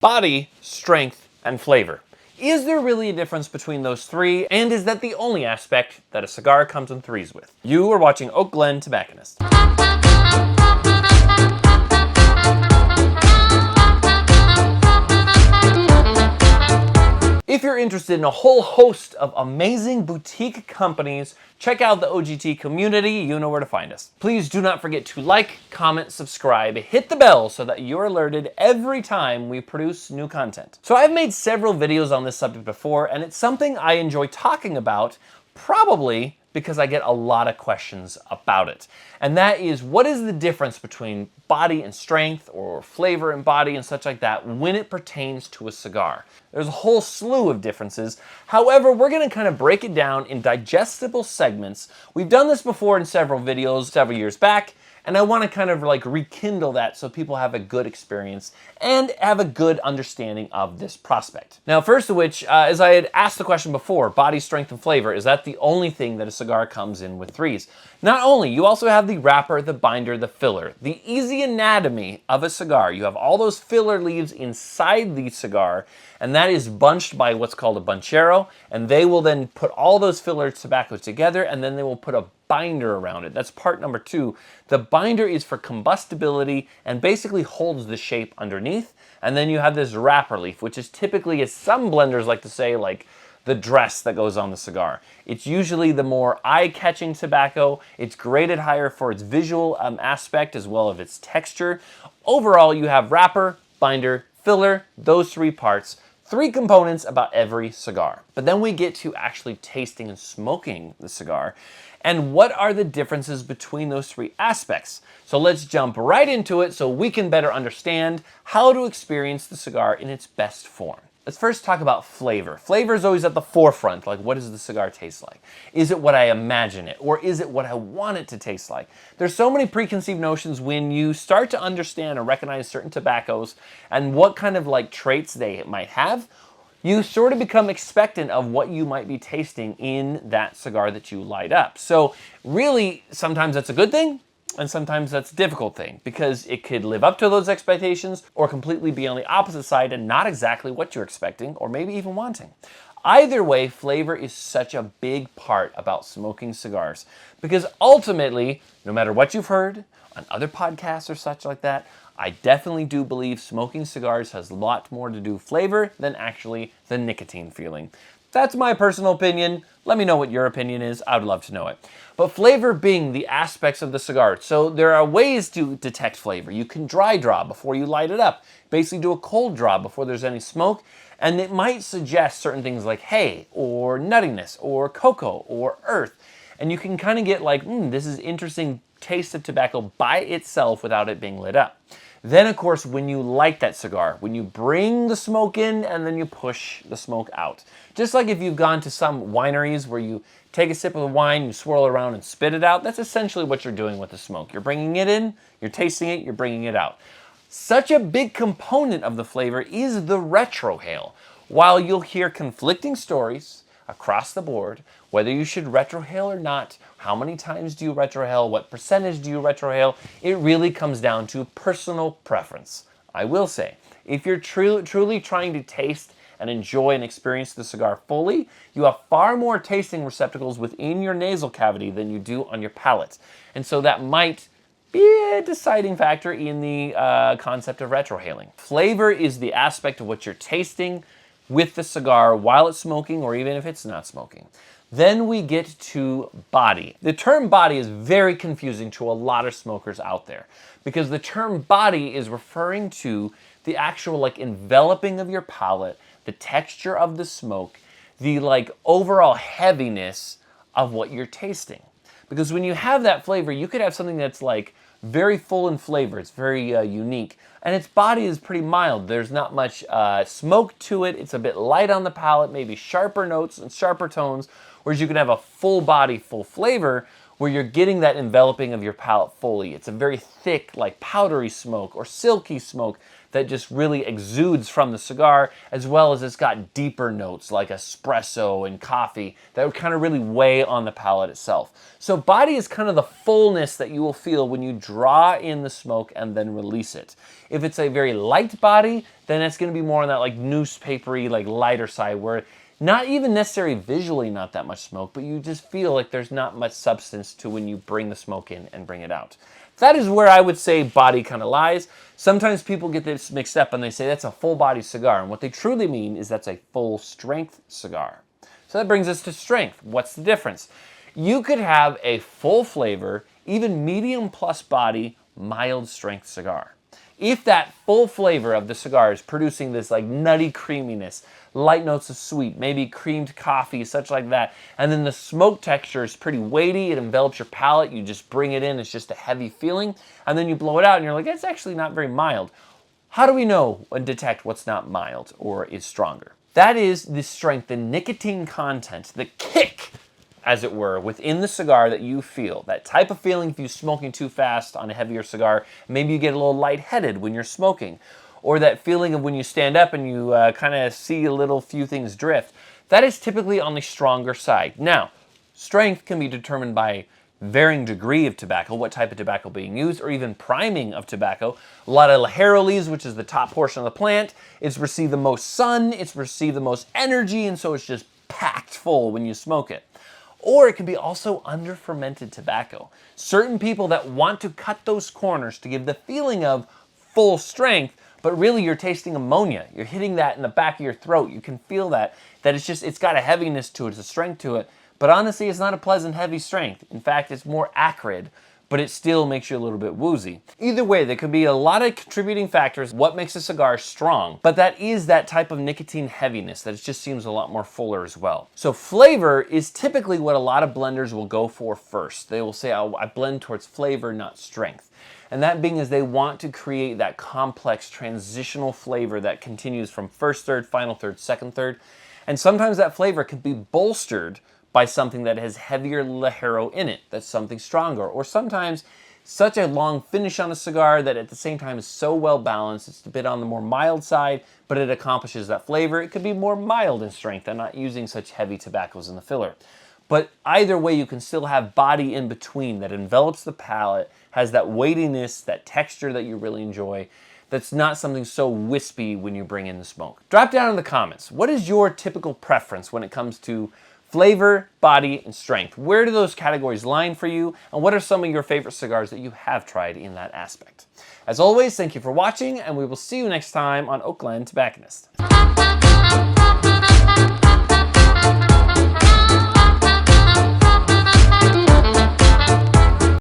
Body, strength, and flavor. Is there really a difference between those three, and is that the only aspect that a cigar comes in threes with? You are watching Oak Glen Tobacconist. If you're interested in a whole host of amazing boutique companies, check out the OGT community. You know where to find us. Please do not forget to like, comment, subscribe, hit the bell so that you're alerted every time we produce new content. So I've made several videos on this subject before, and it's something I enjoy talking about, probably because I get a lot of questions about it. And that is, what is the difference between body and strength, or flavor and body and such like that, when it pertains to a cigar? There's a whole slew of differences. However, we're gonna kind of break it down in digestible segments. We've done this before in several videos several years back, and I want to kind of like rekindle that so people have a good experience and have a good understanding of this prospect. Now, first of which, as I had asked the question before, body, strength, and flavor, is that the only thing that a cigar comes in with threes? Not only, you also have the wrapper, the binder, the filler. The easy anatomy of a cigar. You have all those filler leaves inside the cigar, and that is bunched by what's called a bunchero, and they will then put all those filler tobaccos together, and then they will put a binder around it. That's part number two. The binder is for combustibility and basically holds the shape underneath. And then you have this wrapper leaf, which is typically, as some blenders like to say, like the dress that goes on the cigar. It's usually the more eye-catching tobacco. It's graded higher for its visual aspect as well as its texture. Overall, you have wrapper, binder, filler, those three parts. Three components about every cigar. But then we get to actually tasting and smoking the cigar. And what are the differences between those three aspects? So let's jump right into it so we can better understand how to experience the cigar in its best form. Let's first talk about flavor. Flavor is always at the forefront. Like, what does the cigar taste like? Is it what I imagine it? Or is it what I want it to taste like? There's so many preconceived notions when you start to understand and recognize certain tobaccos and what kind of like traits they might have. You sort of become expectant of what you might be tasting in that cigar that you light up. So really, sometimes that's a good thing, and sometimes that's a difficult thing, because it could live up to those expectations or completely be on the opposite side and not exactly what you're expecting or maybe even wanting. Either way, flavor is such a big part about smoking cigars, because ultimately, no matter what you've heard on other podcasts or such like that, I definitely do believe smoking cigars has a lot more to do with flavor than actually the nicotine feeling. That's my personal opinion. Let me know what your opinion is. I would love to know it. But flavor being the aspects of the cigar. So there are ways to detect flavor. You can dry draw before you light it up. Basically do a cold draw before there's any smoke. And it might suggest certain things like hay or nuttiness or cocoa or earth. And you can kind of get like, this is interesting taste of tobacco by itself without it being lit up. Then, of course, when you light that cigar, when you bring the smoke in and then you push the smoke out. Just like if you've gone to some wineries where you take a sip of the wine, you swirl it around and spit it out, that's essentially what you're doing with the smoke. You're bringing it in, you're tasting it, you're bringing it out. Such a big component of the flavor is the retrohale. While you'll hear conflicting stories across the board, whether you should retrohale or not, how many times do you retrohale, what percentage do you retrohale, it really comes down to personal preference. I will say, if you're truly trying to taste and enjoy and experience the cigar fully, you have far more tasting receptacles within your nasal cavity than you do on your palate. And so that might be a deciding factor in the concept of retrohaling. Flavor is the aspect of what you're tasting with the cigar while it's smoking or even if it's not smoking. Then we get to body. The term body is very confusing to a lot of smokers out there, because the term body is referring to the actual like enveloping of your palate, the texture of the smoke, the like overall heaviness of what you're tasting. Because when you have that flavor, you could have something that's like very full in flavor. It's very unique. And its body is pretty mild. There's not much smoke to it. It's a bit light on the palate, maybe sharper notes and sharper tones. Whereas you can have a full body, full flavor where you're getting that enveloping of your palate fully. It's a very thick, like powdery smoke or silky smoke that just really exudes from the cigar, as well as it's got deeper notes like espresso and coffee that would kind of really weigh on the palate itself. So body is kind of the fullness that you will feel when you draw in the smoke and then release it. If it's a very light body, then it's going to be more on that like newspapery, like lighter side, where not even necessarily visually not that much smoke, but you just feel like there's not much substance to when you bring the smoke in and bring it out. That is where I would say body kind of lies. Sometimes people get this mixed up and they say that's a full body cigar, and what they truly mean is that's a full strength cigar. So that brings us to strength. What's the difference? You could have a full flavor, even medium plus body, mild strength cigar. If that full flavor of the cigar is producing this like nutty creaminess, light notes of sweet, maybe creamed coffee, such like that, and then the smoke texture is pretty weighty, it envelops your palate, you just bring it in, it's just a heavy feeling, and then you blow it out and you're like, it's actually not very mild. How do we know and detect what's not mild or is stronger? That is the strength, the nicotine content, the kick, as it were, within the cigar that you feel. That type of feeling if you're smoking too fast on a heavier cigar, maybe you get a little lightheaded when you're smoking, or that feeling of when you stand up and you kind of see a little few things drift. That is typically on the stronger side. Now, strength can be determined by varying degree of tobacco, what type of tobacco being used, or even priming of tobacco. A lot of Ligero leaves, which is the top portion of the plant, it's received the most sun, it's received the most energy, and so it's just packed full when you smoke it. Or it can be also under-fermented tobacco. Certain people that want to cut those corners to give the feeling of full strength, but really you're tasting ammonia. You're hitting that in the back of your throat. You can feel that it's got a heaviness to it, it's a strength to it. But honestly, it's not a pleasant, heavy strength. In fact, it's more acrid, but it still makes you a little bit woozy. Either way, there could be a lot of contributing factors what makes a cigar strong, but that is that type of nicotine heaviness that it just seems a lot more fuller as well. So flavor is typically what a lot of blenders will go for first. They will say, I blend towards flavor, not strength. And that being is they want to create that complex transitional flavor that continues from first third, final third, second third. And sometimes that flavor can be bolstered by something that has heavier Ligero in it, that's something stronger, or sometimes such a long finish on a cigar that at the same time is so well balanced, it's a bit on the more mild side, but it accomplishes that flavor. It could be more mild in strength and not using such heavy tobaccos in the filler. But either way, you can still have body in between that envelops the palate, has that weightiness, that texture that you really enjoy, that's not something so wispy when you bring in the smoke. Drop down in the comments. What is your typical preference when it comes to flavor, body, and strength? Where do those categories line for you? And what are some of your favorite cigars that you have tried in that aspect? As always, thank you for watching, and we will see you next time on Oakland Tobacconist.